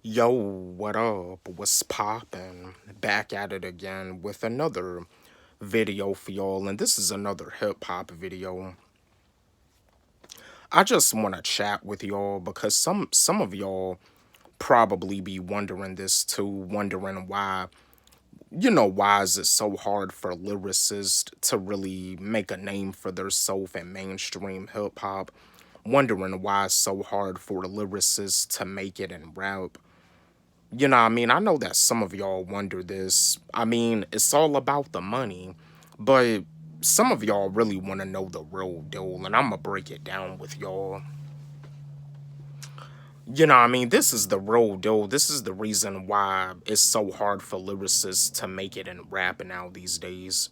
Yo, what up? What's poppin'? Back at it again with another video for y'all, and this is another hip hop video. I just want to chat with y'all because some of y'all probably be wondering this too, wondering why is it so hard for lyricists to really make a name for themselves in mainstream hip hop? Wondering why it's so hard for lyricists to make it in rap. I know that some of y'all wonder this. It's all about the money, but some of y'all really want to know the real deal, and I'm gonna break it down with y'all. This is the real deal. This is the reason why it's so hard for lyricists to make it in rap now these days.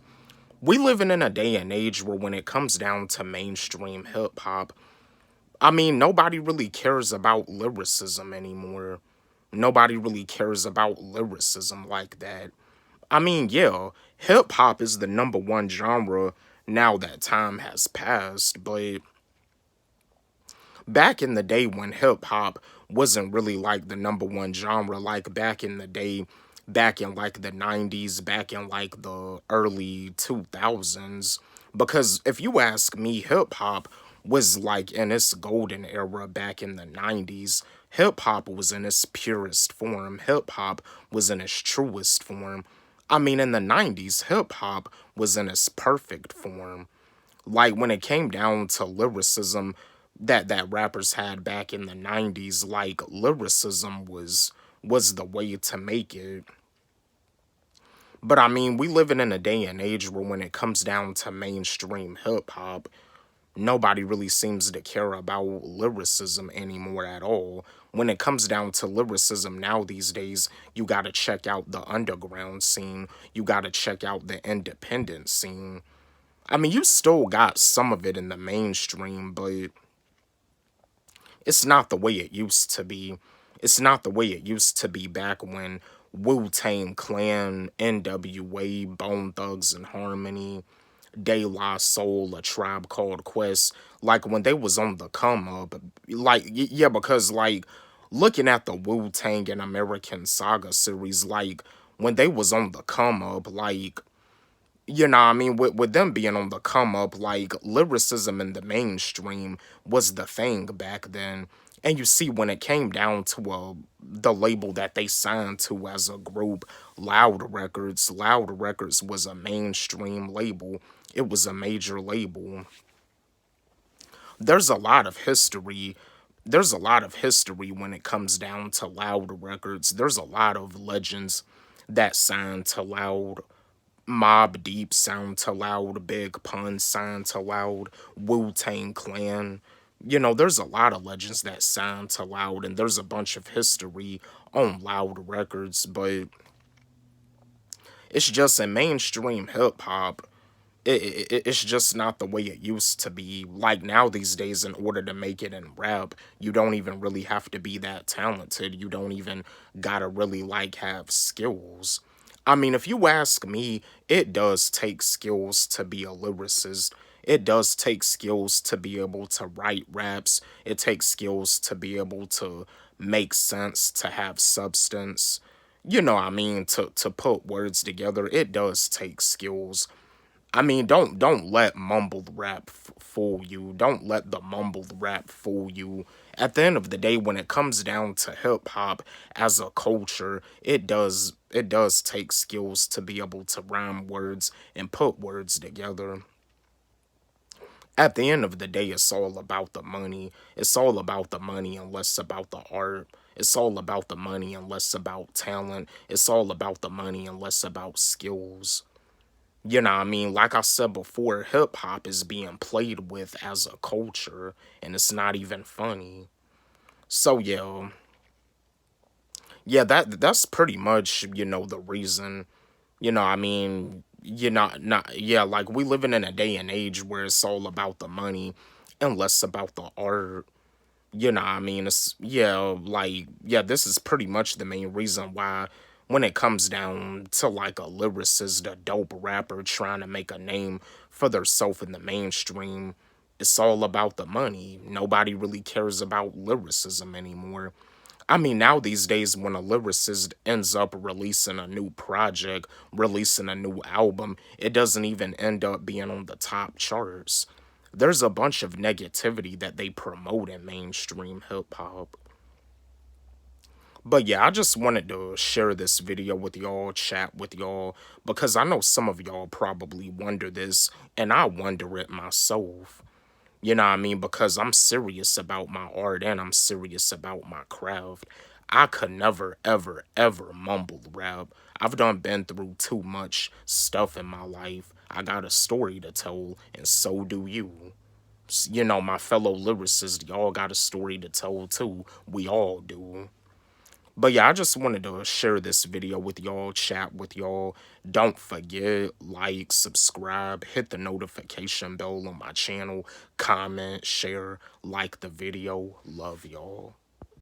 We living in a day and age where when it comes down to mainstream hip hop, nobody really cares about lyricism anymore. Nobody really cares about lyricism like that. Yeah, hip hop is the number one genre now that time has passed, but back in the day when hip hop wasn't really like the number one genre, like back in the day, back in like the 90s, back in like the early 2000s, because if you ask me, hip hop was like in its golden era back in the 90s. Hip hop was in its purest form. Hip hop was in its truest form. In the 90s, hip hop was in its perfect form. Like when it came down to lyricism that rappers had back in the 90s, like lyricism was the way to make it. But we living in a day and age where when it comes down to mainstream hip hop, nobody really seems to care about lyricism anymore at all. When it comes down to lyricism now these days, you gotta check out the underground scene. You gotta check out the independent scene. You still got some of it in the mainstream, but it's not the way it used to be. It's not the way it used to be back when Wu-Tang Clan, NWA, Bone Thugs and Harmony, De La Soul, A Tribe Called Quest, like when they was on the come up, because like looking at the Wu-Tang and American Saga series, like when they was on the come up, like with them being on the come up, like lyricism in the mainstream was the thing back then. And you see, when it came down to the label that they signed to as a group, Loud Records was a mainstream label. It was a major label. There's a lot of history. There's a lot of history when it comes down to Loud Records. There's a lot of legends that signed to Loud. Mob Deep sound to Loud, Big Pun sound to Loud, Wu-Tang Clan. There's a lot of legends that sound to Loud, and there's a bunch of history on Loud Records, but it's just in mainstream hip hop. It's just not the way it used to be. Like now these days, in order to make it in rap, you don't even really have to be that talented. You don't even gotta really like have skills. If you ask me, it does take skills to be a lyricist. It does take skills to be able to write raps. It takes skills to be able to make sense, to have substance. To put words together. It does take skills. Don't let mumbled rap fool you. Don't let the mumbled rap fool you. At the end of the day, when it comes down to hip hop as a culture, it does take skills to be able to rhyme words and put words together. At the end of the day, it's all about the money. It's all about the money and less about the art. It's all about the money and less about talent. It's all about the money and less about skills. Like I said before, hip hop is being played with as a culture, and it's not even funny. So yeah, that's pretty much the reason. Not yeah, like we living in a day and age where it's all about the money and less about the art. It's yeah, this is pretty much the main reason why when it comes down to like a lyricist, a dope rapper trying to make a name for themselves in the mainstream, it's all about the money. Nobody really cares about lyricism anymore. I mean, now these days, when a lyricist ends up releasing a new project, releasing a new album, it doesn't even end up being on the top charts. There's a bunch of negativity that they promote in mainstream hip hop. But yeah, I just wanted to share this video with y'all, chat with y'all, because I know some of y'all probably wonder this, and I wonder it myself. You know what I mean? Because I'm serious about my art and I'm serious about my craft. I could never, ever, ever mumble rap. I've done been through too much stuff in my life. I got a story to tell, and so do you. You know, my fellow lyricists, y'all got a story to tell too. We all do. But yeah, I just wanted to share this video with y'all, chat with y'all. Don't forget, like, subscribe, hit the notification bell on my channel, comment, share, like the video. Love y'all.